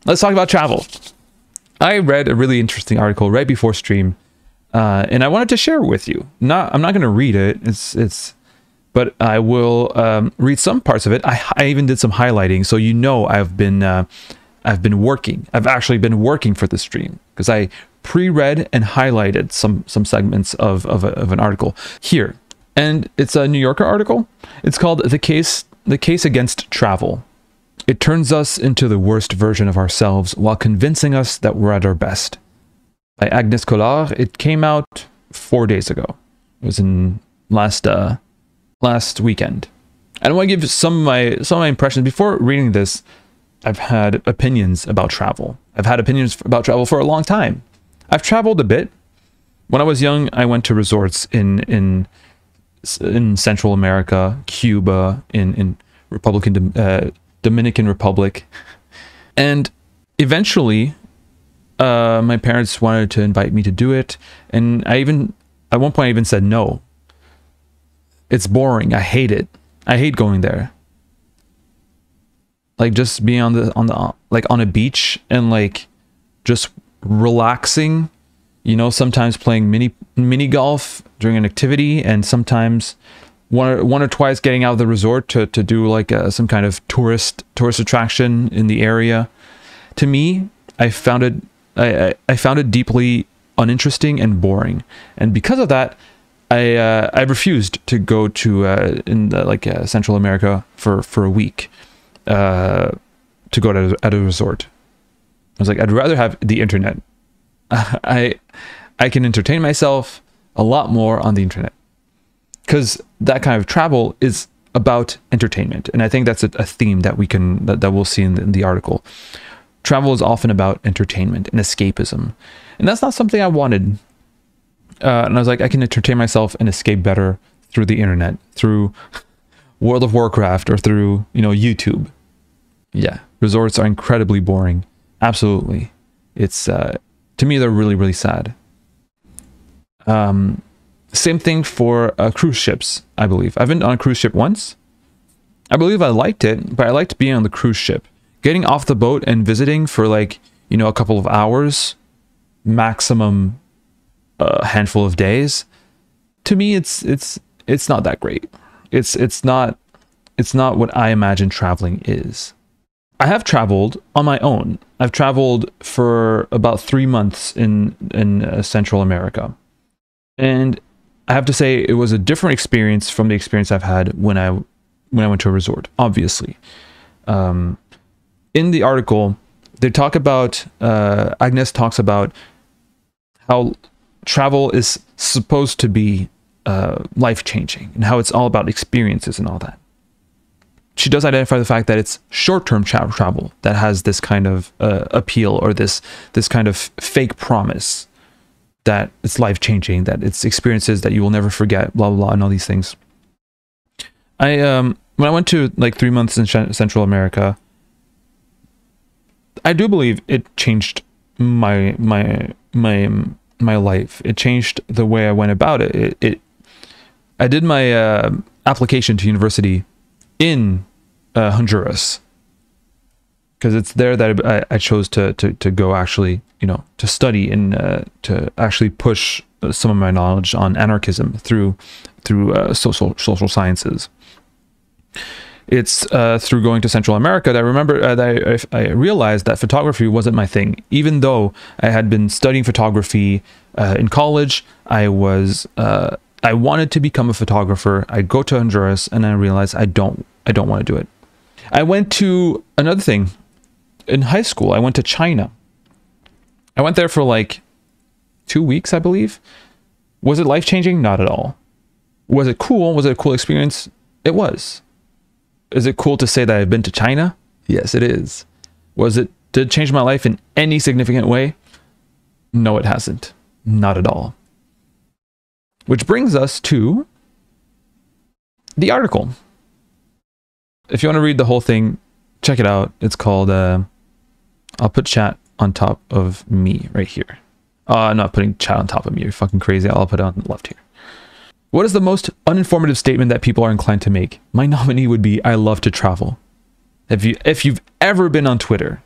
let's talk about travel. I read a really interesting article right before stream, and I wanted to share it with you. I'm not going to read it. But I will read some parts of it. I even did some highlighting, so you know I've been working. I've actually been working for the stream because I pre-read and highlighted some segments of an article here, and it's a New Yorker article. It's called "The Case Against Travel. It turns us into the worst version of ourselves while convincing us that we're at our best," by Agnes Collard. It came out 4 days ago. It was in last weekend. And I want to give some of my impressions. Before reading this, I've had opinions about travel. I've had opinions about travel for a long time. I've traveled a bit. When I was young, I went to resorts in Central America, Cuba, in Dominican Republic, and eventually my parents wanted to invite me to do it, and at one point I even said no. It's boring. I hate it. I hate going there. Like just being on a beach and like just relaxing, you know, sometimes playing mini golf during an activity, and sometimes one or twice getting out of the resort to do like some kind of tourist attraction in the area. To me, I found it deeply uninteresting and boring, and because of that, I refused to go to Central America for a week to go at a resort. I was like, I'd rather have the internet. I can entertain myself a lot more on the internet, because that kind of travel is about entertainment, and I think that's a theme that we'll see in the article. Travel is often about entertainment and escapism, and that's not something I wanted. And I was like, I can entertain myself and escape better through the internet, through World of Warcraft, or through, YouTube. Yeah, resorts are incredibly boring. Absolutely. It's, to me, they're really, really sad. Same thing for cruise ships, I believe. I've been on a cruise ship once. I believe I liked it, but I liked being on the cruise ship. Getting off the boat and visiting for a couple of hours, maximum a handful of days, to me it's not that great. It's not what I imagine traveling is. I have traveled on my own. I've traveled for about 3 months in Central America, and I have to say it was a different experience from the experience I've had when I went to a resort. Obviously, in the article they talk about Agnes talks about how travel is supposed to be life-changing, and how it's all about experiences and all that. She does identify the fact that it's short-term travel that has this kind of appeal, or this kind of fake promise that it's life-changing, that it's experiences that you will never forget, blah, blah, blah, and all these things. When I went to 3 months in Central America, I do believe it changed my life. It changed the way I went about it. I did my application to university in Honduras, because it's there that I chose to go, actually, to study and to actually push some of my knowledge on anarchism through social sciences. It's through going to Central America that I remember that I realized that photography wasn't my thing. Even though I had been studying photography in college, I wanted to become a photographer. I go to Honduras and I realized I don't want to do it. I went to another thing in high school. I went to China. I went there for 2 weeks, I believe. Was it life-changing? Not at all. Was it cool? Was it a cool experience? It was. Is it cool to say that I've been to China? Yes, it is. Did it change my life in any significant way? No, it hasn't. Not at all. Which brings us to the article. If you want to read the whole thing, check it out. It's called, I'll put chat on top of me right here. I'm not putting chat on top of me. You're fucking crazy. I'll put it on the left here. What is the most uninformative statement that people are inclined to make? My nominee would be, I love to travel. If you've ever been on Twitter,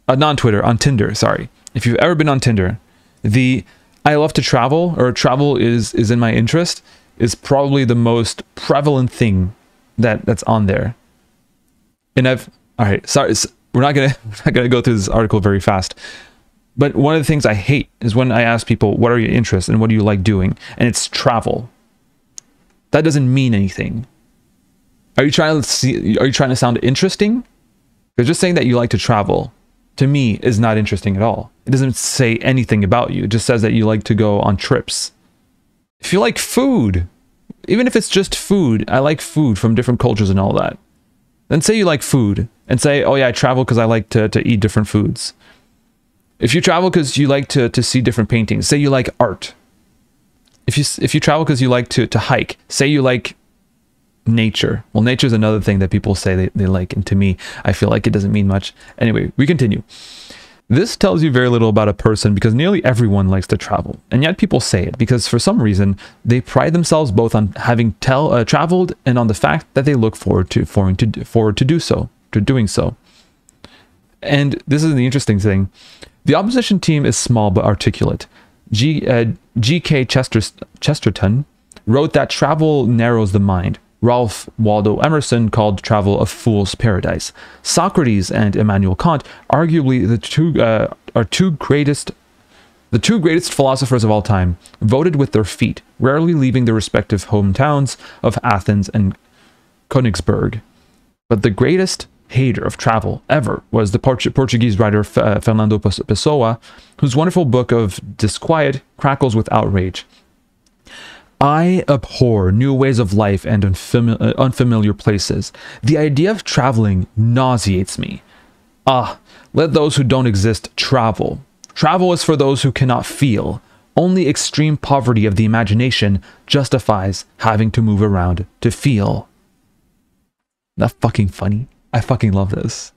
non-Twitter, on Tinder, sorry. If you've ever been on Tinder, the I love to travel, or travel is in my interest, is probably the most prevalent thing that's on there. And all right, sorry, we're not gonna go through this article very fast. But one of the things I hate is when I ask people, what are your interests and what do you like doing? And it's travel. That doesn't mean anything. Are you trying to sound interesting? Because just saying that you like to travel, to me, is not interesting at all. It doesn't say anything about you. It just says that you like to go on trips. If you like food, even if it's just food, I like food from different cultures and all that. Then say you like food and say, oh yeah, I travel because I like to eat different foods. If you travel because you like to see different paintings, say you like art. If you travel because you like to hike, say you like nature. Well, nature is another thing that people say they like, and to me, I feel like it doesn't mean much. Anyway, we continue. This tells you very little about a person because nearly everyone likes to travel, and yet people say it because for some reason they pride themselves both on having traveled and on the fact that they look forward to doing so. And this is the interesting thing. The opposition team is small but articulate. G.K. Chesterton wrote that travel narrows the mind. Ralph Waldo Emerson called travel a fool's paradise. Socrates and Immanuel Kant, arguably the two greatest philosophers of all time, voted with their feet, rarely leaving their respective hometowns of Athens and Königsberg. But the greatest hater of travel ever was the Portuguese writer Fernando Pessoa, whose wonderful book of Disquiet crackles with outrage. I abhor new ways of life and unfamiliar places. The idea of traveling nauseates me. Let those who don't exist travel. Travel is for those who cannot feel. Only extreme poverty of the imagination justifies having to move around to feel. Not fucking funny. I fucking love this.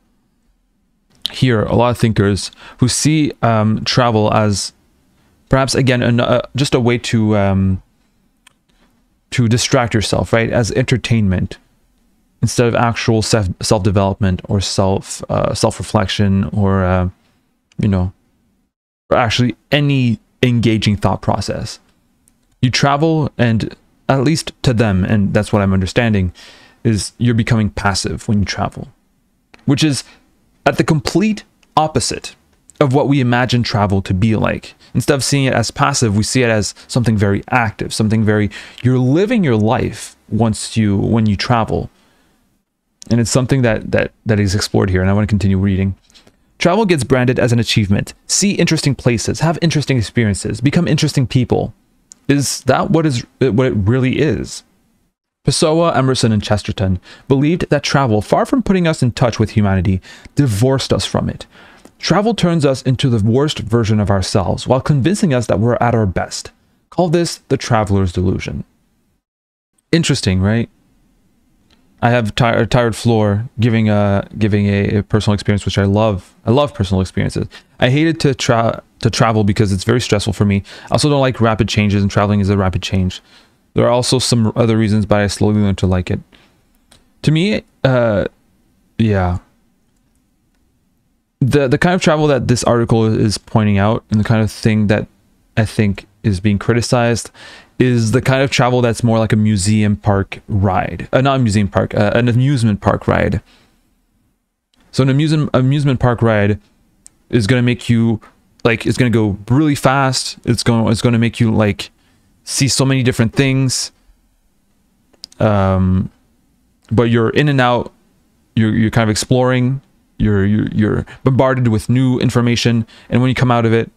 Here, a lot of thinkers who see travel as perhaps, again, just a way to distract yourself, right? As entertainment instead of actual self-development or self-reflection or, or actually any engaging thought process. You travel, and at least to them, and that's what I'm understanding, is you're becoming passive when you travel, which is at the complete opposite of what we imagine travel to be like. Instead of seeing it as passive, we see it as something very active, something very, you're living your life when you travel. And it's something that is explored here, and I want to continue reading. Travel gets branded as an achievement. See interesting places, have interesting experiences, become interesting people. Is that what it really is? Pessoa, Emerson, and Chesterton believed that travel, far from putting us in touch with humanity, divorced us from it. Travel turns us into the worst version of ourselves while convincing us that we're at our best. Call this the traveler's delusion. Interesting, right? I have tired floor giving a personal experience, which I love. I love personal experiences. I hated to travel because it's very stressful for me. I also don't like rapid changes, and traveling is a rapid change. There are also some other reasons, but I slowly learned to like it. To me, yeah. The kind of travel that this article is pointing out, and the kind of thing that I think is being criticized, is the kind of travel that's more like a museum park ride. Not a museum park, an amusement park ride. So an amusement park ride is going to make you, like, it's going to go really fast. It's going to make you, like, see so many different things. But you're in and out. You're kind of exploring. You're bombarded with new information, and when you come out of it,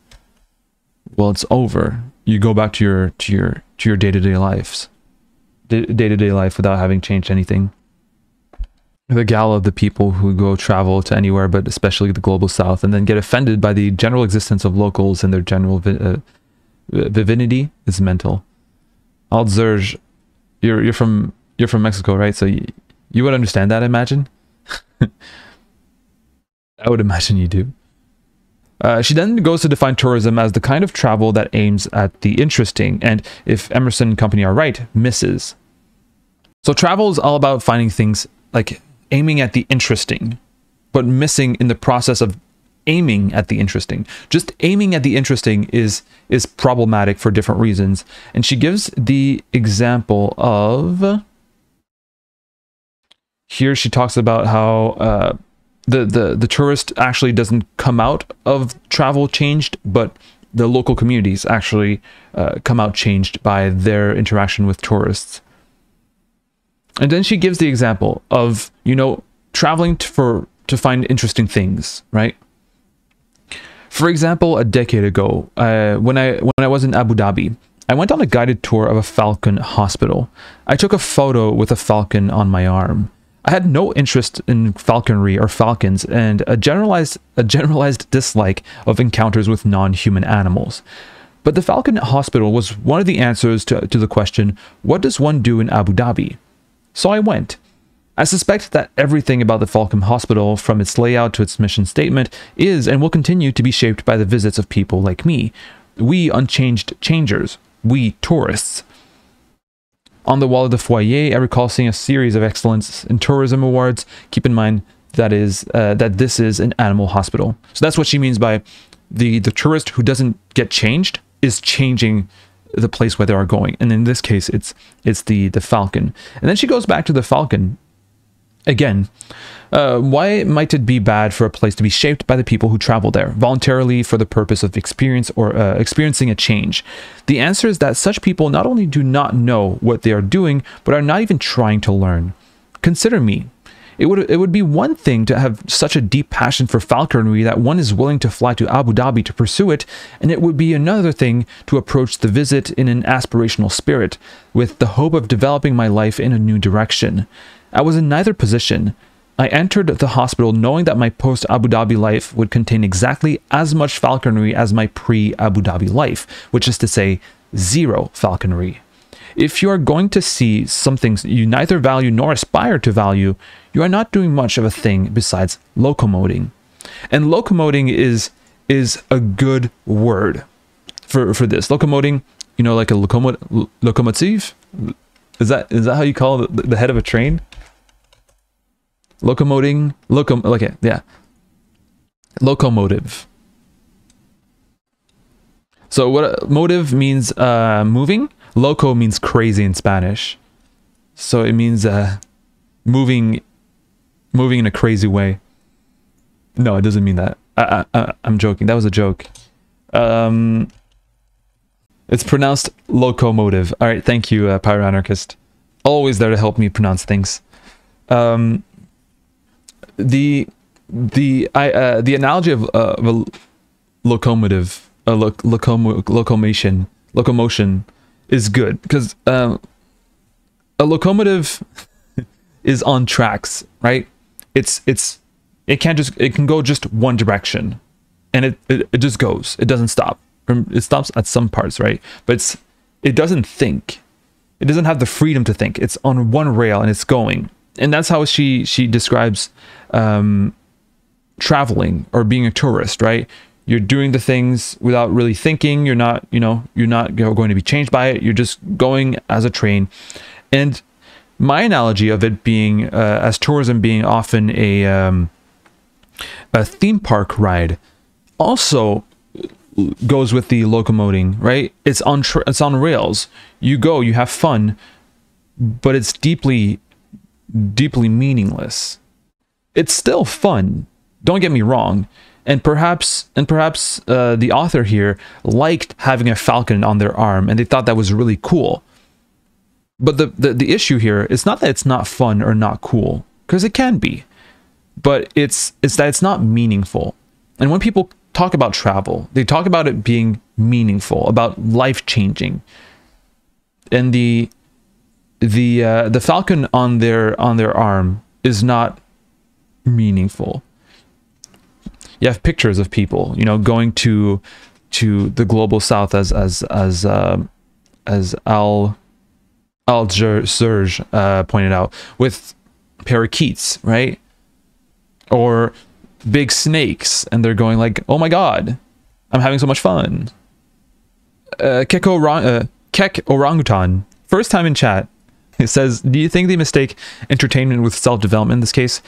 well, it's over. You go back to your day-to-day life without having changed anything. The gala of the people who go travel to anywhere, but especially the global south, and then get offended by the general existence of locals and their general divinity is mental. Aldzerge, you're from Mexico, right? So you would understand that, I imagine. I would imagine you do. She then goes to define tourism as the kind of travel that aims at the interesting, and if Emerson and company are right, misses. So travel is all about finding things, like aiming at the interesting, but missing in the process of aiming at the interesting. Just aiming at the interesting is problematic for different reasons. And she gives the example of, here she talks about how the tourist actually doesn't come out of travel changed, but the local communities actually come out changed by their interaction with tourists. And then she gives the example of, you know, traveling to find interesting things, right? For example, a decade ago, when I was in Abu Dhabi, I went on a guided tour of a falcon hospital. I took a photo with a falcon on my arm. I had no interest in falconry or falcons, and a generalized dislike of encounters with non-human animals. But the Falcon Hospital was one of the answers to the question, what does one do in Abu Dhabi? So I went. I suspect that everything about the Falcon Hospital, from its layout to its mission statement, is and will continue to be shaped by the visits of people like me. We unchanged changers. We tourists. On the wall of the foyer, I recall seeing a series of Excellence in Tourism awards. Keep in mind that this is an animal hospital. So that's what she means by the tourist who doesn't get changed is changing the place where they are going. And in this case, it's the falcon. And then she goes back to the falcon again. Why might it be bad for a place to be shaped by the people who travel there voluntarily for the purpose of experiencing a change? The answer is that such people not only do not know what they are doing, but are not even trying to learn. Consider me. It would be one thing to have such a deep passion for falconry that one is willing to fly to Abu Dhabi to pursue it, and it would be another thing to approach the visit in an aspirational spirit, with the hope of developing my life in a new direction. I was in neither position. I entered the hospital knowing that my post-Abu Dhabi life would contain exactly as much falconry as my pre-Abu Dhabi life, which is to say, zero falconry. If you are going to see something you neither value nor aspire to value, you are not doing much of a thing besides locomoting. And locomoting is a good word for this. Locomoting, you know, like a locomotive? Is that how you call the head of a train? Locomoting, okay, yeah. Locomotive. So what motive means moving. Loco means crazy in Spanish. So it means moving in a crazy way. No, it doesn't mean that. I'm joking. That was a joke. It's pronounced locomotive. All right, thank you, Pyroanarchist. Always there to help me pronounce things. The analogy of a locomotive, locomotion is good because a locomotive is on tracks, right? It can go just one direction, and it just goes. It doesn't stop. It stops at some parts, right? But it doesn't think. It doesn't have the freedom to think. It's on one rail and it's going. And that's how she describes traveling or being a tourist, right? You're doing the things without really thinking. You're not going to be changed by it. You're just going as a train. And my analogy of it being as tourism being often a theme park ride also goes with the locomoting, right? It's on rails. You go, you have fun, but it's deeply meaningless. It's still fun, don't get me wrong, and perhaps the author here liked having a falcon on their arm and they thought that was really cool. But the issue here is not that it's not fun or not cool, because it can be, but it's that it's not meaningful. And when people talk about travel, they talk about it being meaningful, about life changing, and the falcon on their arm is not meaningful. You have pictures of people, you know, going to the global south, as Serge pointed out, with parakeets, right? Or big snakes, and they're going like, oh my god, I'm having so much fun. Kek Orangutan, first time in chat. It says, do you think they mistake entertainment with self-development in this case?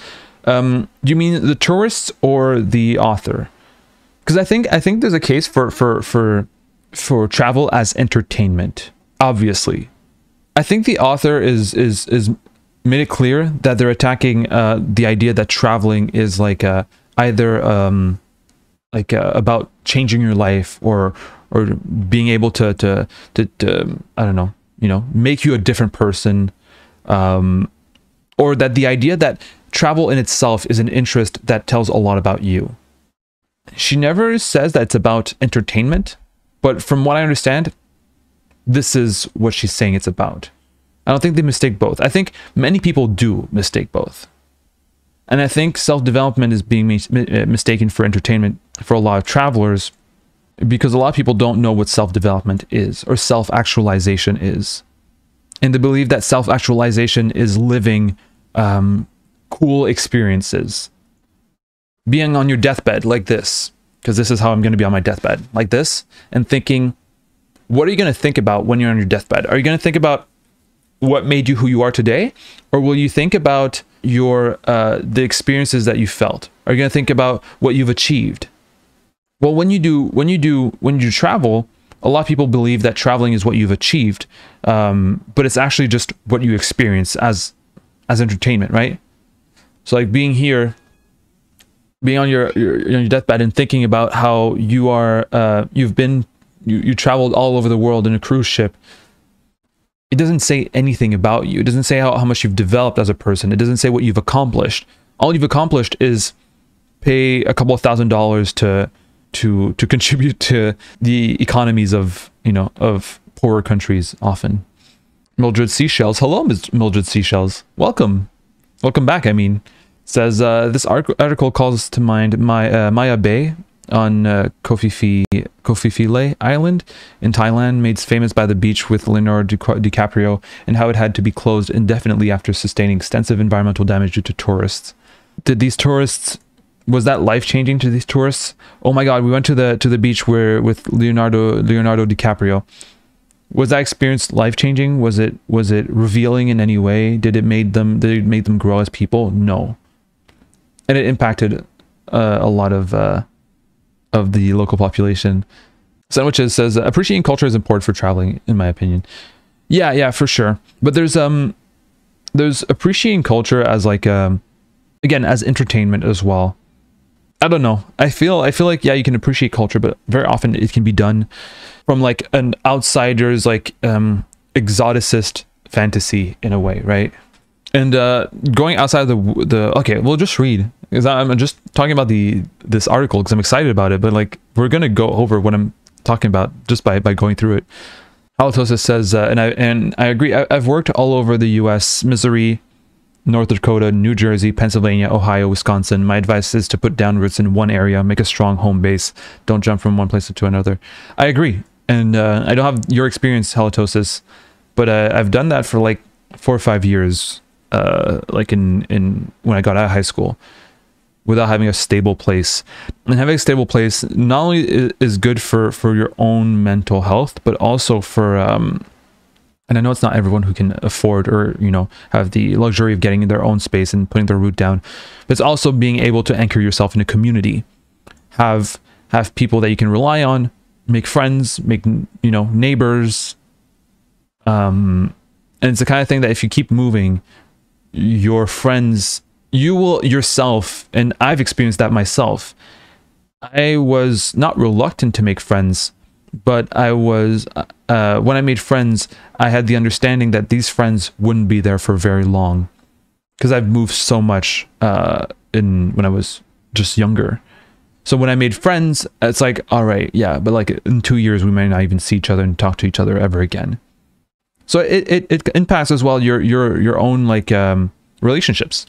Do you mean the tourists or the author? because I think there's a case for travel as entertainment. Obviously, I think the author is made it clear that they're attacking the idea that traveling is like either about changing your life or being able to I don't know, make you a different person, or that the idea that travel in itself is an interest that tells a lot about you. She never says that it's about entertainment, but from what I understand, this is what she's saying it's about. I don't think they mistake both. I think many people do mistake both. And I think self-development is being mistaken for entertainment for a lot of travelers, because a lot of people don't know what self-development is or self-actualization is. And they believe that self-actualization is living cool experiences. Being on your deathbed like this, because this is how I'm going to be on my deathbed, like this, and thinking, what are you going to think about when you're on your deathbed? Are you going to think about what made you who you are today? Or will you think about your the experiences that you felt? Are you going to think about what you've achieved? Well, when you travel, a lot of people believe that traveling is what you've achieved, but it's actually just what you experience as entertainment, right? So like being here, being on your deathbed and thinking about how you are, you traveled all over the world in a cruise ship. It doesn't say anything about you. It doesn't say how much you've developed as a person. It doesn't say what you've accomplished. All you've accomplished is pay a couple of $1,000s to contribute to the economies of poorer countries often. Mildred Seashells. Hello, Ms. Mildred Seashells. Welcome back. I mean, says this article calls to mind Maya Bay on Koh Island in Thailand, made famous by the beach with Leonardo DiCaprio, and how it had to be closed indefinitely after sustaining extensive environmental damage due to tourists. Was that life-changing to these tourists? Oh my God, we went to the beach with Leonardo DiCaprio. Was that experience life-changing? Was it revealing in any way? Did it make them grow as people? No. And it impacted a lot of the local population. Sandwiches says appreciating culture is important for traveling, in my opinion. Yeah, for sure. But there's appreciating culture as like again, as entertainment as well. I don't know. I feel like, yeah, you can appreciate culture, but very often it can be done from like an outsider's like exoticist fantasy in a way, right? And going outside the okay, we'll just read, because I'm just talking about this article because I'm excited about it, but like we're gonna go over what I'm talking about just by going through it. Halitosis says, and I agree. I've worked all over the U.S., Missouri, North Dakota, New Jersey, Pennsylvania, Ohio, Wisconsin. My advice is to put down roots in one area, make a strong home base. Don't jump from one place to another. I agree. And I don't have your experience, Halitosis, but I've done that for like 4 or 5 years, like in when I got out of high school, without having a stable place. And having a stable place not only is good for your own mental health, but also for and I know it's not everyone who can afford or have the luxury of getting in their own space and putting their root down, but it's also being able to anchor yourself in a community, have people that you can rely on, make friends, make neighbors, and it's the kind of thing that if you keep moving, your friends, you will yourself, and I've experienced that myself. I was not reluctant to make friends, but I was when I made friends, I had the understanding that these friends wouldn't be there for very long, because I've moved so much when I was just younger. So when I made friends, it's like, all right, yeah, but like in 2 years we might not even see each other and talk to each other ever again. So it impacts as well your own like relationships.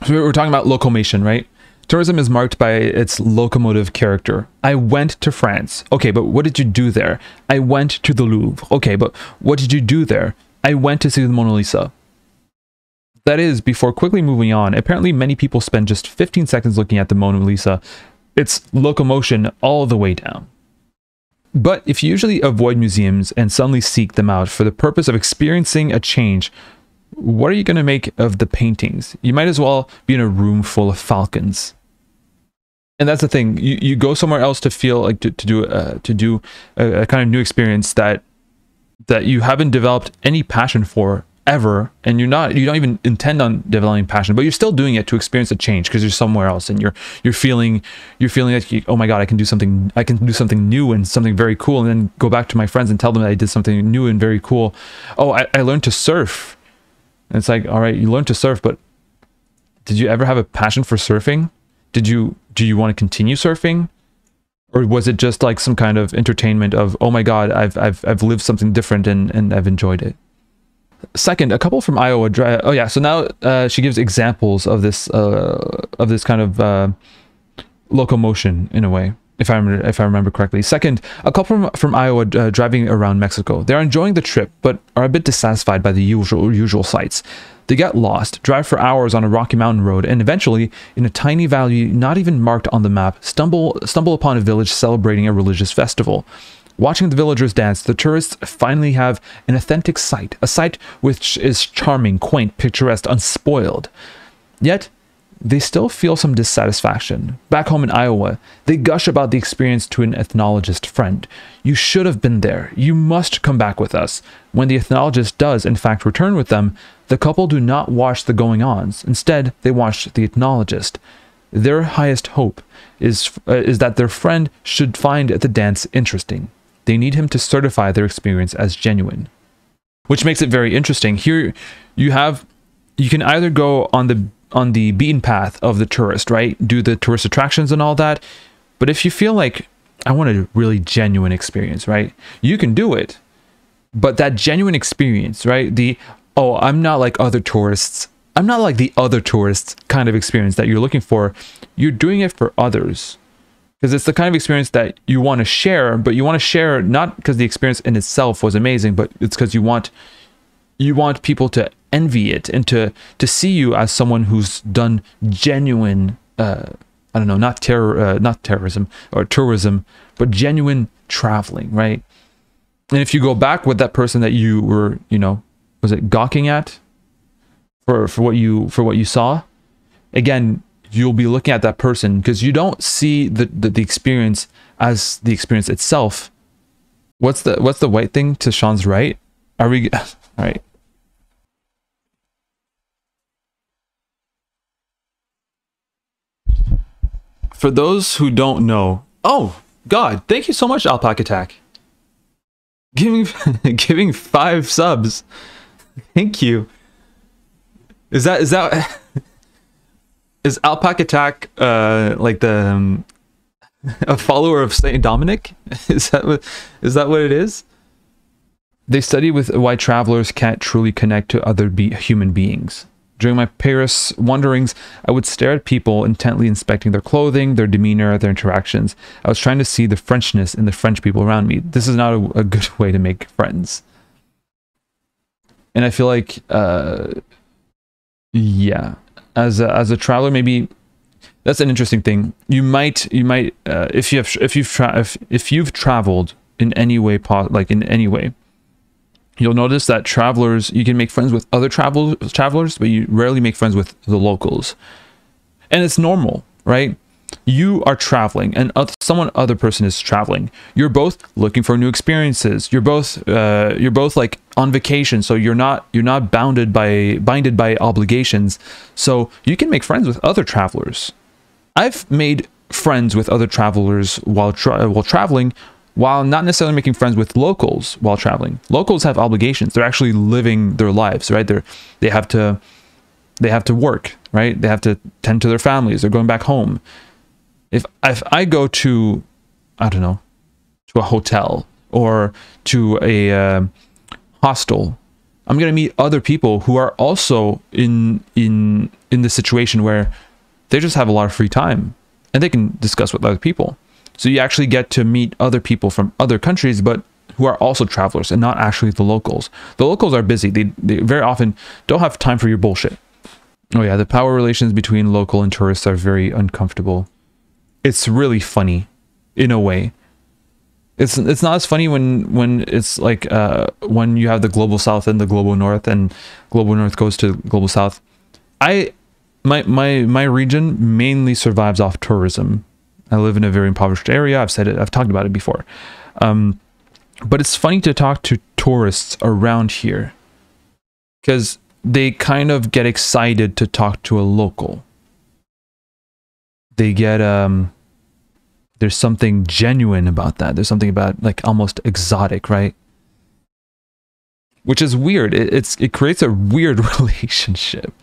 So we're talking about locomotion, right? Tourism is marked by its locomotive character. I went to France. Okay, but what did you do there? I went to the Louvre. Okay, but what did you do there? I went to see the Mona Lisa. That is, before quickly moving on. Apparently many people spend just 15 seconds looking at the Mona Lisa. It's locomotion all the way down. But if you usually avoid museums and suddenly seek them out for the purpose of experiencing a change, what are you going to make of the paintings? You might as well be in a room full of falcons. And that's the thing. You go somewhere else to feel like to do a kind of new experience that you haven't developed any passion for ever, and you don't even intend on developing passion, but you're still doing it to experience a change because you're somewhere else, and you're feeling like, oh my god, I can do something new and something very cool, and then go back to my friends and tell them that I did something new and very cool. Oh, I learned to surf. And it's like, all right, you learned to surf, but did you ever have a passion for surfing? Do you want to continue surfing? Or was it just like some kind of entertainment of, oh my god, I've lived something different and I've enjoyed it? Second, a couple from Iowa. Oh yeah, so now she gives examples of this kind of locomotion in a way, if I remember correctly. Second, a couple from Iowa driving around Mexico. They're enjoying the trip, but are a bit dissatisfied by the usual sights. They get lost, drive for hours on a rocky mountain road, and eventually, in a tiny valley not even marked on the map, stumble upon a village celebrating a religious festival. Watching the villagers dance, the tourists finally have an authentic sight, a sight which is charming, quaint, picturesque, unspoiled. Yet, they still feel some dissatisfaction. Back home in Iowa, they gush about the experience to an ethnologist friend. You should have been there. You must come back with us. When the ethnologist does, in fact, return with them, the couple do not watch the going-ons. Instead, they watch the ethnologist. Their highest hope is that their friend should find the dance interesting. They need him to certify their experience as genuine. Which makes it very interesting. Here, you can either go on the beaten path of the tourist, right? Do the tourist attractions and all that. But if you feel like, I want a really genuine experience, right? You can do it. But that genuine experience, right? I'm not like other tourists. I'm not like the other tourists kind of experience that you're looking for. You're doing it for others. Because it's the kind of experience that you want to share, but you want to share not because the experience in itself was amazing, but it's because you want people to envy it and to see you as someone who's done genuine, not terrorism or tourism, but genuine traveling, right? And if you go back with that person that you were, was it gawking at for what you saw, again, you'll be looking at that person because you don't see the experience as the experience itself. What's the white thing to Sean's right? Are we all right? For those who don't know, oh God, thank you so much, Alpaca Attack. Giving 5 subs. Thank you. Is Alpaca Attack like the a follower of Saint Dominic? Is that what it is? They study with why travelers can't truly connect to other human beings. During my Paris wanderings, I would stare at people intently inspecting their clothing, their demeanor, their interactions. I was trying to see the Frenchness in the French people around me. This is not a good way to make friends. And I feel like, yeah, as a traveler, maybe that's an interesting thing. You might if you've traveled in any way, you'll notice that travelers, you can make friends with other travelers, but you rarely make friends with the locals. And it's normal, right? You are traveling and other person is traveling. You're both looking for new experiences. You're both like on vacation, so you're not binded by obligations. So you can make friends with other travelers. I've made friends with other travelers while traveling, while not necessarily making friends with locals while traveling. Locals have obligations. They're actually living their lives, right? They have to work, right? They have to tend to their families. They're going back home. If I go to, I don't know, to a hotel or to a hostel, I'm going to meet other people who are also in the situation where they just have a lot of free time and they can discuss with other people. So you actually get to meet other people from other countries, but who are also travelers and not actually the locals. The locals are busy. They very often don't have time for your bullshit. Oh yeah, the power relations between local and tourists are very uncomfortable. It's really funny, in a way. It's not as funny when it's like when you have the global south and the global north, and global north goes to global south. My region mainly survives off tourism. I live in a very impoverished area. I've said it, I've talked about it before. But it's funny to talk to tourists around here because they kind of get excited to talk to a local. They get, there's something genuine about that. There's something about like almost exotic, right? Which is weird. It creates a weird relationship.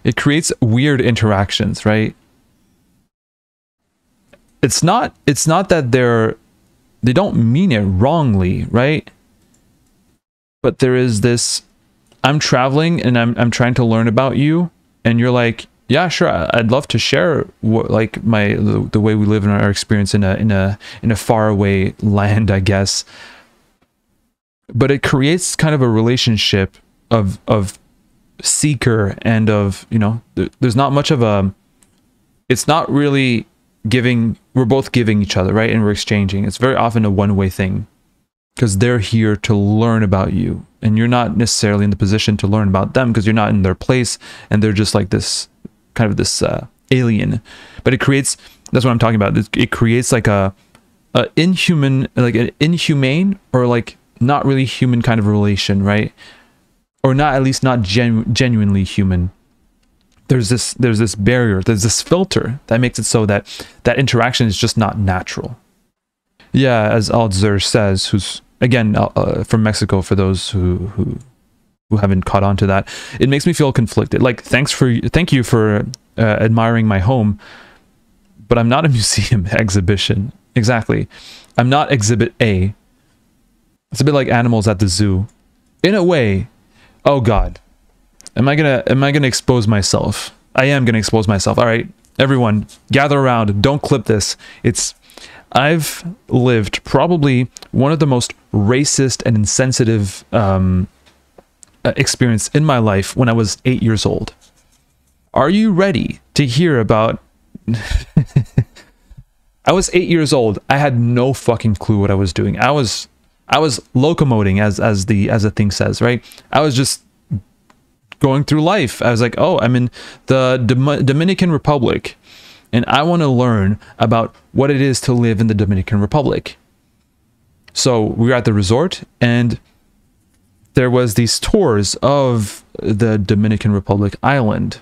It creates weird interactions, right? It's not that they don't mean it wrongly, right? But there is this, I'm traveling and I'm trying to learn about you, and you're like, yeah, sure, I'd love to share what, like the way we live in our experience in a faraway land, I guess. But it creates kind of a relationship of seeker and of, you know, there's not much of a, it's not really giving, we're both giving each other, right? And we're exchanging. It's very often a one-way thing because they're here to learn about you and you're not necessarily in the position to learn about them because you're not in their place and they're just like this kind of this alien. But it creates, that's what I'm talking about. It creates like a inhuman, like an inhumane or like not really human kind of relation, right? Or not, at least not genuinely human. There's this barrier, there's this filter that makes it so that that interaction is just not natural. Yeah, as Alzer says, who's again from Mexico, for those who haven't caught on to that, it makes me feel conflicted. Like, thank you for admiring my home, but I'm not a museum exhibition. Exactly, I'm not exhibit A. It's a bit like animals at the zoo, in a way. Oh God, am I gonna expose myself? I am gonna expose myself. All right, everyone, gather around. Don't clip this. I've lived probably one of the most racist and insensitive experience in my life when I was 8 years old. Are you ready to hear about? I was 8 years old. I had no fucking clue what I was doing. I was locomoting, as the thing says, right? I was just going through life. I was like, oh, I'm in the Dominican Republic, and I want to learn about what it is to live in the Dominican Republic. So we were at the resort, and there was these tours of the Dominican Republic island.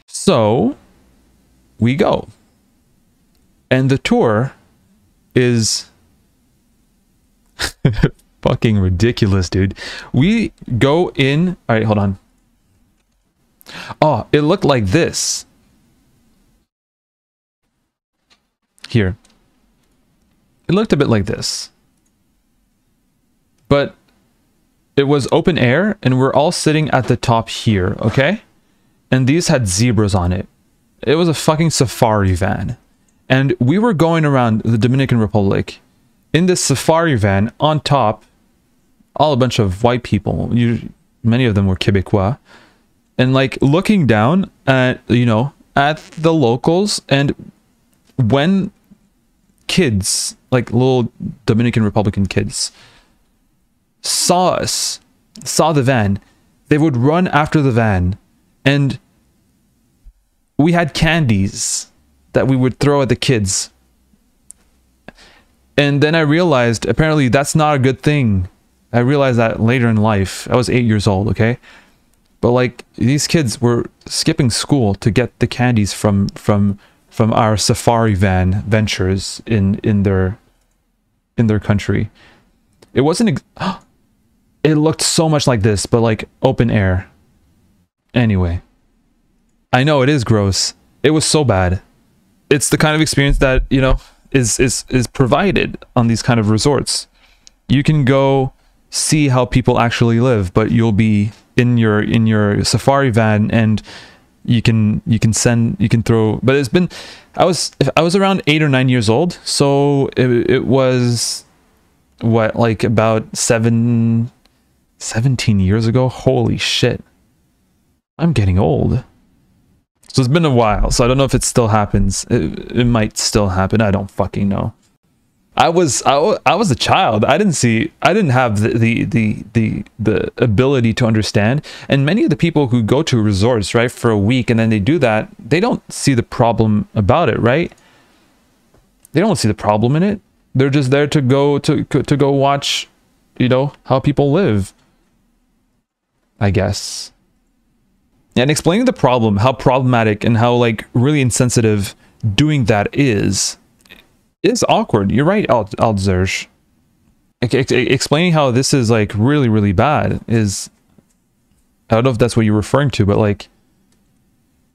So we go, and the tour is fucking ridiculous, dude. We go in. All right, hold on. Oh, it looked like this. Here. It looked a bit like this. But it was open air, and we're all sitting at the top here, okay? And these had zebras on it. It was a fucking safari van. And we were going around the Dominican Republic in this safari van on top, all a bunch of white people. Many of them were Quebecois. And like looking down at, you know, at the locals, and when kids, like little Dominican Republican kids, saw us, saw the van, they would run after the van, and we had candies that we would throw at the kids. And then I realized, apparently that's not a good thing. I realized that later in life. I was 8 years old, okay? But like, these kids were skipping school to get the candies from our safari van ventures in their country. It wasn't it looked so much like this, but like open air. Anyway, I know it is gross. It was so bad. It's the kind of experience that, you know, is provided on these kind of resorts. You can go see how people actually live, but you'll be in your safari van, and you can throw. But it's been, I was around 8 or 9 years old, so it was what, like about 17 years ago. Holy shit, I'm getting old. So it's been a while, so I don't know if it still happens. It might still happen. I don't fucking know. I was a child. I didn't have the ability to understand. And many of the people who go to resorts, right, for a week and then they do that, they don't see the problem about it, right? They don't see the problem in it. They're just there to go watch, you know, how people live, I guess. And explaining the problem, how problematic and how like really insensitive doing that is awkward. You're right, Aldzerj. Explaining how this is like really, really bad is, I don't know if that's what you're referring to, but like,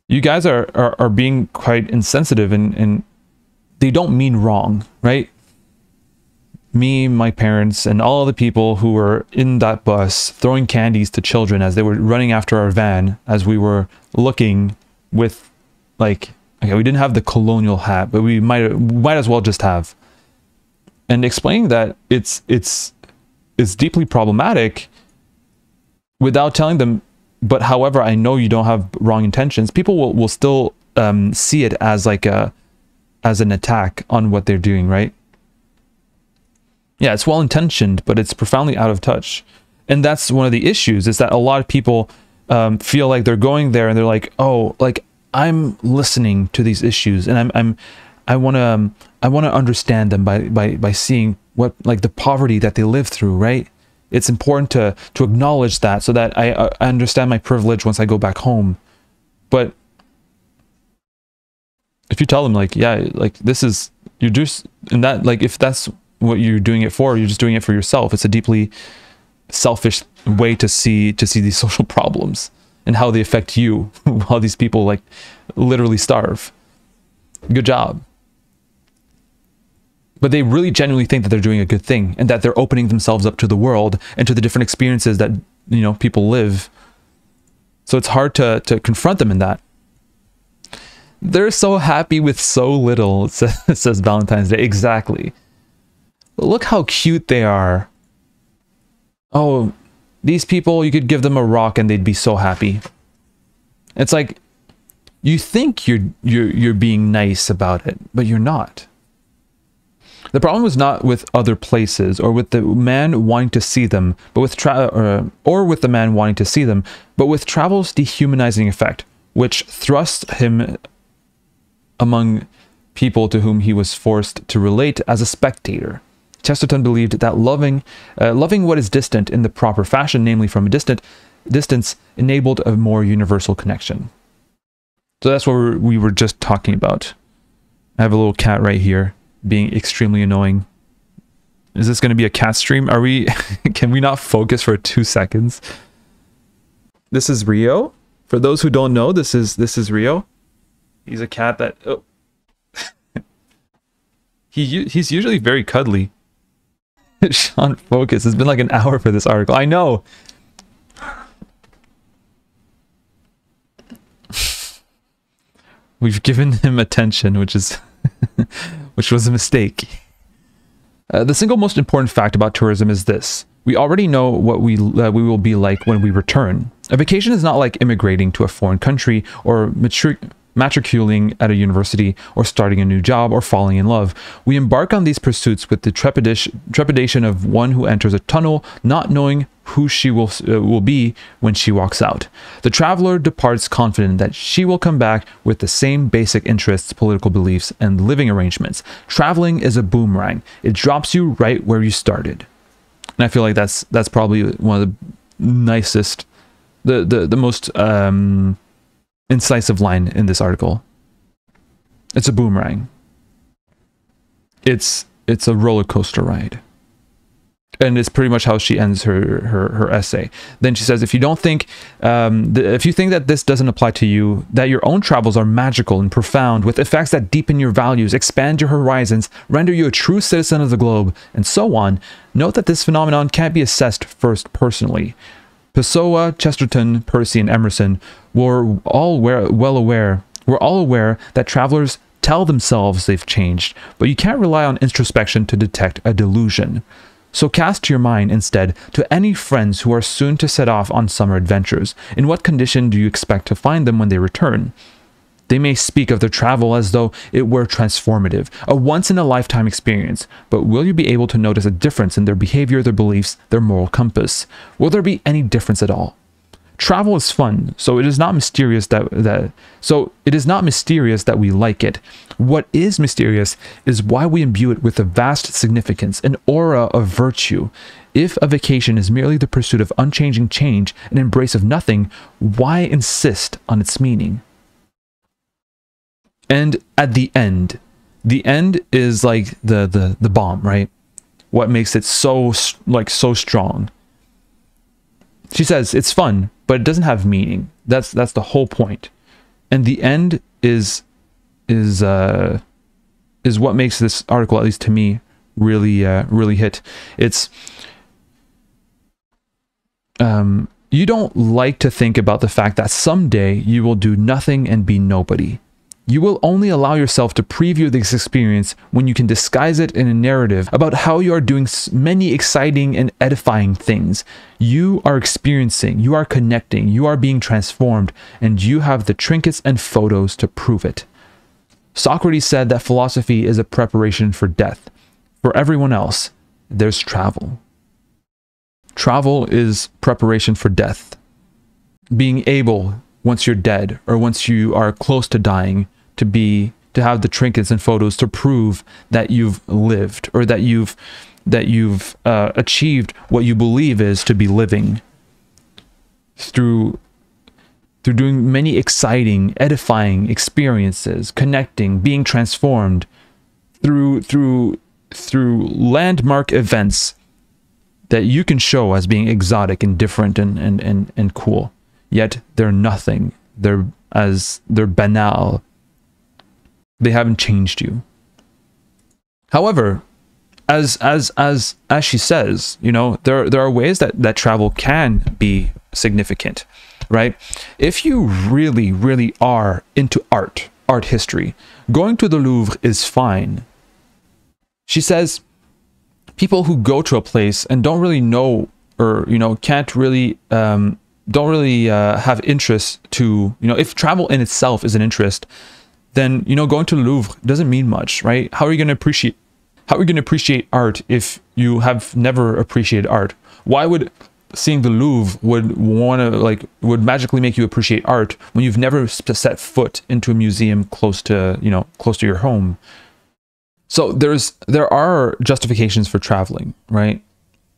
you guys are being quite insensitive, and they don't mean wrong, right? Me, my parents, and all the people who were in that bus throwing candies to children as they were running after our van as we were looking with, like, okay, we didn't have the colonial hat, but we might as well just have. And explaining that it's deeply problematic without telling them, but however, I know you don't have wrong intentions. People will still see it as like as an attack on what they're doing, right? Yeah, it's well-intentioned, but it's profoundly out of touch. And that's one of the issues, is that a lot of people feel like they're going there and they're like, oh, like, I'm listening to these issues, and I want to understand them by seeing what, like, the poverty that they live through, right? It's important to acknowledge that, so that I understand my privilege once I go back home. But if you tell them, like, yeah, like, this is, you're just, and that, like, if that's what you're doing it for, you're just doing it for yourself. It's a deeply selfish way to see these social problems and how they affect you while these people, like, literally starve. Good job. But they really genuinely think that they're doing a good thing, and that they're opening themselves up to the world and to the different experiences that, you know, people live. So it's hard to confront them in that. They're so happy with so little, says Valentine's Day. Exactly. Look how cute they are. Oh, these people, you could give them a rock and they'd be so happy. It's like, you think you're being nice about it, but you're not. The problem was not with other places, or with the man wanting to see them, but with with the man wanting to see them, but with travel's dehumanizing effect, which thrust him among people to whom he was forced to relate as a spectator. Chesterton believed that loving what is distant in the proper fashion, namely from a distance, enabled a more universal connection. So that's what we were just talking about. I have a little cat right here, being extremely annoying. Is this going to be a cat stream? Are we? Can we not focus for 2 seconds? This is Rio. For those who don't know, this is Rio. He's a cat that. Oh. He's usually very cuddly. Sean, focus. It's been like an hour for this article. I know. We've given him attention, which is which was a mistake. The single most important fact about tourism is this: we already know what we will be like when we return. A vacation is not like immigrating to a foreign country, or matriculating at a university, or starting a new job, or falling in love. We embark on these pursuits with the trepidation of one who enters a tunnel, not knowing who she will be when she walks out. The traveler departs confident that she will come back with the same basic interests, political beliefs, and living arrangements. Traveling is a boomerang. It drops you right where you started. And I feel like that's probably one of the nicest, the most incisive line in this article. It's a boomerang. It's a roller coaster ride. And it's pretty much how she ends her essay. Then she says, if you don't think, if you think that this doesn't apply to you, that your own travels are magical and profound, with effects that deepen your values, expand your horizons, render you a true citizen of the globe, and so on, note that this phenomenon can't be assessed first personally. Pessoa, Chesterton, Percy, and Emerson were all aware that travelers tell themselves they've changed, but you can't rely on introspection to detect a delusion. So cast your mind instead to any friends who are soon to set off on summer adventures. In what condition do you expect to find them when they return? They may speak of their travel as though it were transformative, a once-in-a-lifetime experience, but will you be able to notice a difference in their behavior, their beliefs, their moral compass? Will there be any difference at all? Travel is fun, so it is not mysterious that we like it. What is mysterious is why we imbue it with a vast significance, an aura of virtue. If a vacation is merely the pursuit of unchanging change, an embrace of nothing, why insist on its meaning? And at the end is like the bomb, right? What makes it so strong. She says it's fun, but it doesn't have meaning. That's the whole point. And the end is what makes this article, at least to me, really hit. It's you don't like to think about the fact that someday you will do nothing and be nobody. You will only allow yourself to preview this experience when you can disguise it in a narrative about how you are doing many exciting and edifying things. You are experiencing, you are connecting, you are being transformed, and you have the trinkets and photos to prove it. Socrates said that philosophy is a preparation for death. For everyone else, there's travel. Travel is preparation for death. Being able, once you're dead, or once you are close to dying, to have the trinkets and photos to prove that you've lived, or that you've achieved what you believe is to be living, through doing many exciting, edifying experiences, connecting, being transformed, through landmark events that you can show as being exotic and different and cool. Yet they're nothing. They're banal. They haven't changed you. However, as she says, you know, there are ways that travel can be significant, right? If you really are into art history, going to the Louvre is fine. She says people who go to a place and don't really know, or can't really don't really have interest to, if travel in itself is an interest, then going to the Louvre doesn't mean much, right? How are you going to appreciate art if you have never appreciated art? Why would seeing the Louvre would magically make you appreciate art when you've never set foot into a museum close to your home? So there are justifications for traveling, right?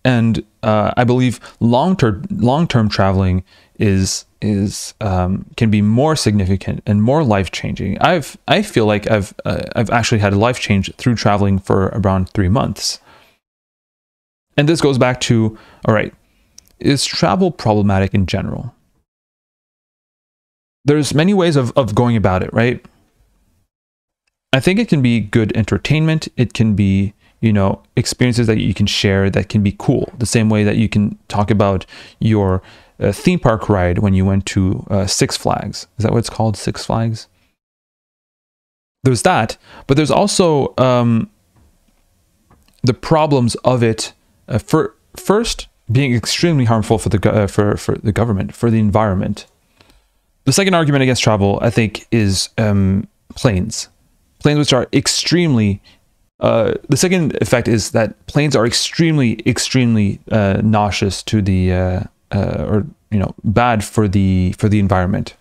And I believe long-term traveling can be more significant and more life-changing. I feel like I've actually had a life change through traveling for around 3 months. And this goes back to, all right, is travel problematic in general? There's many ways of going about it, right? I think it can be good entertainment. It can be, experiences that you can share that can be cool. The same way that you can talk about your theme park ride when you went to Six Flags. Is that what it's called? Six Flags? There's that, but there's also the problems of it. First, being extremely harmful for the government, for the environment. The second argument against travel, I think, is planes. Planes which are extremely... the second effect is that planes are extremely nauseous to the bad for the environment,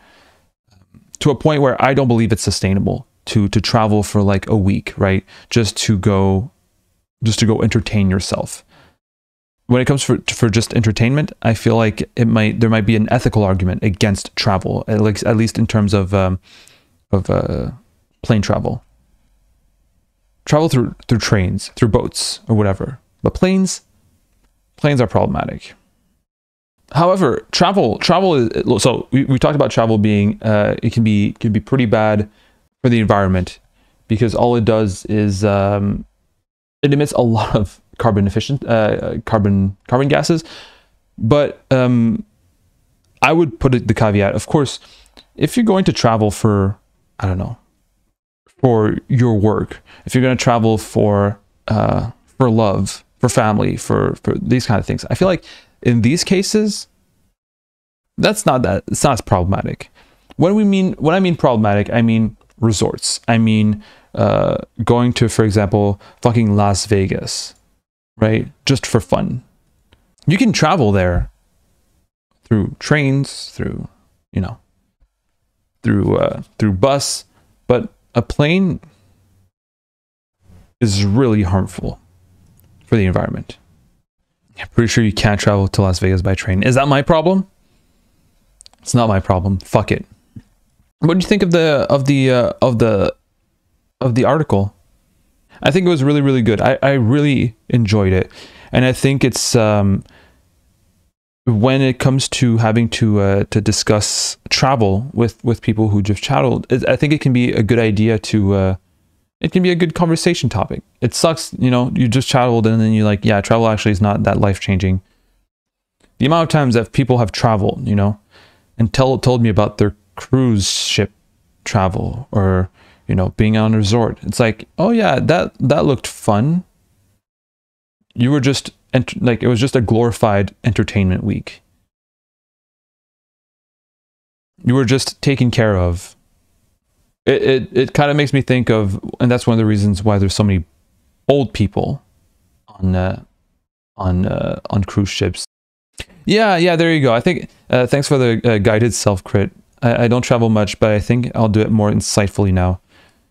to a point where I don't believe it's sustainable to travel for like a week, right? Just to go entertain yourself. When it comes for just entertainment, I feel like there might be an ethical argument against travel, at least in terms of plane travel. Travel through trains, through boats, or whatever. But planes are problematic. However, travel is, so we talked about travel being it can be pretty bad for the environment, because all it does is it emits a lot of carbon gases. But I would put the caveat, of course, if you're going to travel for, I don't know, for your work, if you're going to travel for love, for family, for these kind of things, I feel like in these cases, it's not as problematic. When I mean problematic, I mean resorts. I mean going to, for example, fucking Las Vegas, right? Just for fun. You can travel there through trains, through, you know, through bus, but a plane is really harmful for the environment. I'm pretty sure you can't travel to Las Vegas by train. Is that my problem? It's not my problem. Fuck it. What do you think of the article? I think it was really, really good. I really enjoyed it, and I think it's when it comes to having to discuss travel with people who just traveled, I think it can be a good idea to. It can be a good conversation topic. It sucks, you know, you just traveled and then you're like, yeah, travel actually is not that life-changing. The amount of times that people have traveled, you know, and told me about their cruise ship travel or, you know, being on a resort. It's like, oh yeah, that looked fun. You were just, like, it was just a glorified entertainment week. You were just taken care of. It kind of makes me think of, and that's one of the reasons why there's so many old people on cruise ships. Yeah, there you go. I think thanks for the guided self-crit. I don't travel much, but I think I'll do it more insightfully now.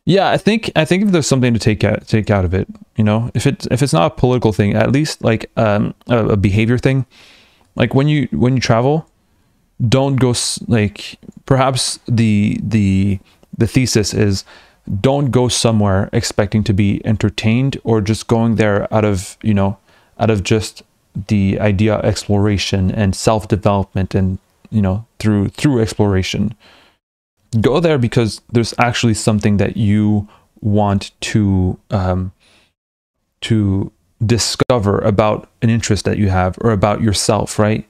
Yeah, I think if there's something to take out of it, you know, if it's not a political thing, at least like a behavior thing. Like when you travel, don't go like, perhaps the thesis is, don't go somewhere expecting to be entertained or just going there out of just the idea of exploration and self-development and, you know, through exploration. Go there because there's actually something that you want to discover about an interest that you have or about yourself, right?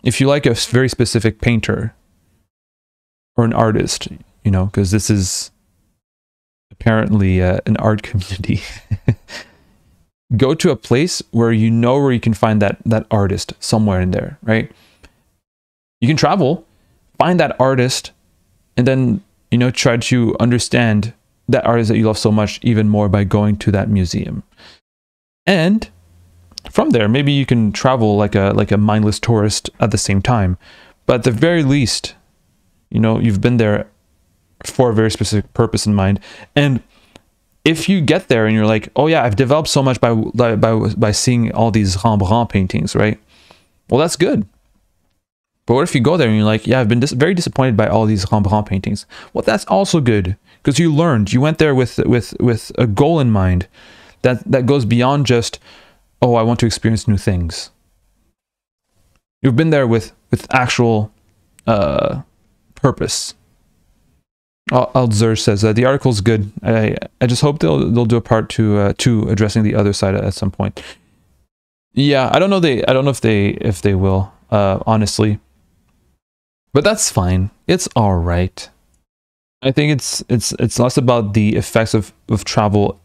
If you like a very specific painter or an artist, you know, because this is apparently an art community, go to a place where you can find that artist somewhere in there, right? You can travel, find that artist, and then, you know, try to understand that artist that you love so much even more by going to that museum. And from there, maybe you can travel like a mindless tourist at the same time. But at the very least, you know, you've been there for a very specific purpose in mind. And if you get there and you're like, oh yeah, I've developed so much by seeing all these Rembrandt paintings, right? Well, that's good. But what if you go there and you're like, yeah, I've been very disappointed by all these Rembrandt paintings? Well, that's also good, because you learned. You went there with a goal in mind that goes beyond just, oh, I want to experience new things. You've been there with actual purpose. Alzer says the article's good. I just hope they'll do a part two addressing the other side at some point. Yeah, I don't know if they will, honestly. But that's fine. It's all right. I think it's less about the effects of travel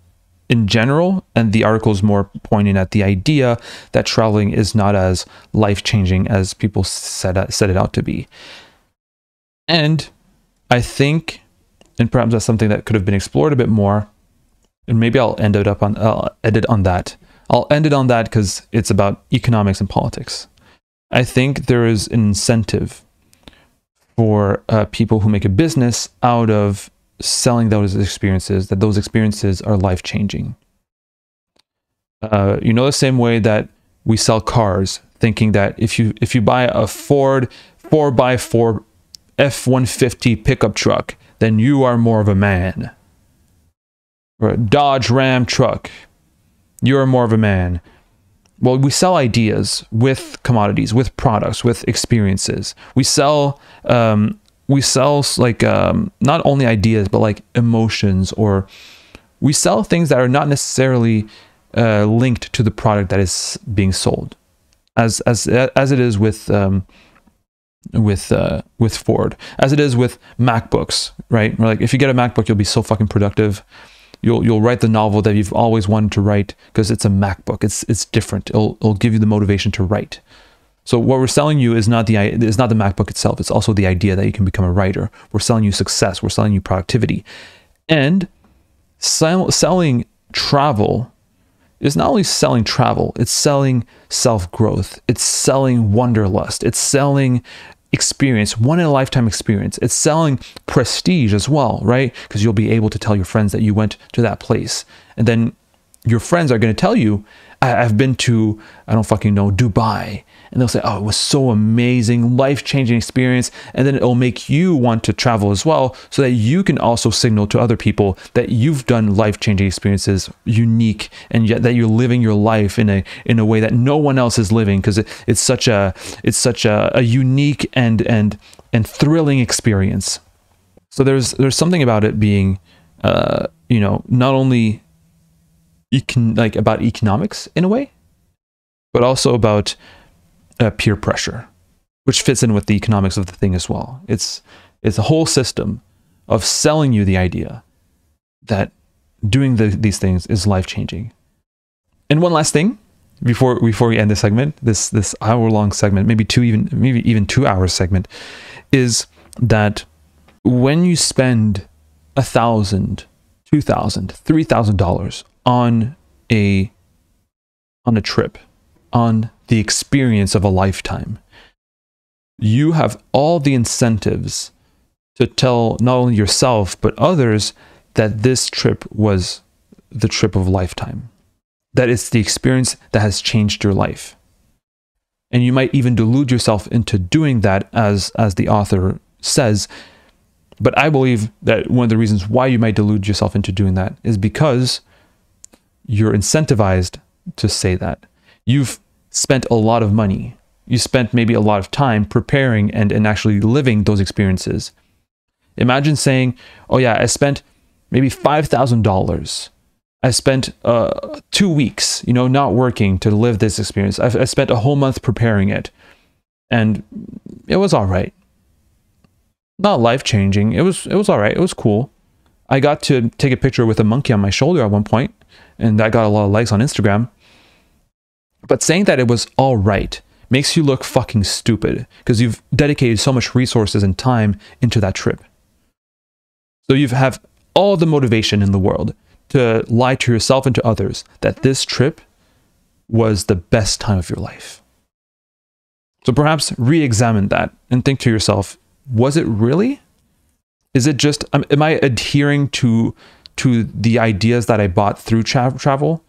in general, and the article is more pointing at the idea that traveling is not as life-changing as people set it out to be. And I think, and perhaps that's something that could have been explored a bit more, and maybe I'll end it on that. I'll end it on that because it's about economics and politics. I think there is an incentive for people who make a business out of selling those experiences, that those experiences are life-changing. You know, the same way that we sell cars, thinking that if you buy a Ford 4x4 F-150 pickup truck, then you are more of a man. Or a Dodge Ram truck, you're more of a man. Well, we sell ideas with commodities, with products, with experiences. We sell like not only ideas, but like emotions, or we sell things that are not necessarily linked to the product that is being sold, as it is with Ford, as it is with MacBooks, right? We're like, if you get a MacBook, you'll be so fucking productive. You'll write the novel that you've always wanted to write because it's a MacBook. It's different. It'll give you the motivation to write. So what we're selling you is not the MacBook itself. It's also the idea that you can become a writer. We're selling you success. We're selling you productivity, and selling travel is not only selling travel, it's selling self-growth, it's selling wanderlust, it's selling experience, one in a lifetime experience. It's selling prestige as well, right? Because you'll be able to tell your friends that you went to that place. And then your friends are going to tell you, I've been to, I don't fucking know, Dubai. And they'll say, oh, it was so amazing, life-changing experience. And then it'll make you want to travel as well, so that you can also signal to other people that you've done life-changing experiences, unique, and yet that you're living your life in a way that no one else is living, because it's such a unique and thrilling experience. So there's something about it being, not only about economics in a way, but also about peer pressure, which fits in with the economics of the thing as well. It's a whole system of selling you the idea that doing these things is life-changing. And one last thing before we end this segment, this hour-long segment, maybe even 2 hours segment, is that when you spend $1,000, $2,000, $3,000 on a trip, on the experience of a lifetime, you have all the incentives to tell not only yourself but others that this trip was the trip of a lifetime, that it's the experience that has changed your life. And you might even delude yourself into doing that, as the author says. But I believe that one of the reasons why you might delude yourself into doing that is because you're incentivized to say that. You've spent a lot of money. You spent maybe a lot of time preparing and actually living those experiences. Imagine saying, oh yeah, I spent maybe $5,000. I spent 2 weeks, not working to live this experience. I spent a whole month preparing it, and it was all right. Not life-changing. It was all right. It was cool. I got to take a picture with a monkey on my shoulder at one point, and that got a lot of likes on Instagram. But saying that it was all right makes you look fucking stupid, because you've dedicated so much resources and time into that trip. So you have all the motivation in the world to lie to yourself and to others that this trip was the best time of your life. So perhaps re-examine that and think to yourself, was it really? Is it just, am I adhering to the ideas that I bought through travel?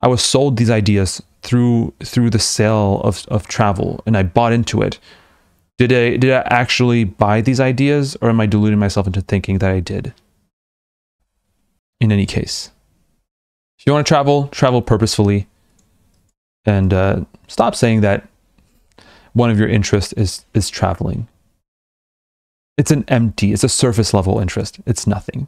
I was sold these ideas through the sale of travel, and I bought into it. Did I actually buy these ideas, or am I deluding myself into thinking that I did? In any case, if you want to travel purposefully, and stop saying that one of your interests is traveling. It's a surface level interest. It's nothing.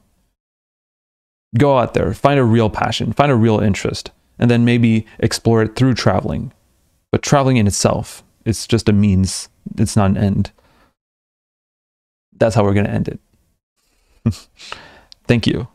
Go out there, find a real passion, find a real interest, and then maybe explore it through traveling. But traveling in itself, it's just a means. It's not an end. That's how we're going to end it. Thank you.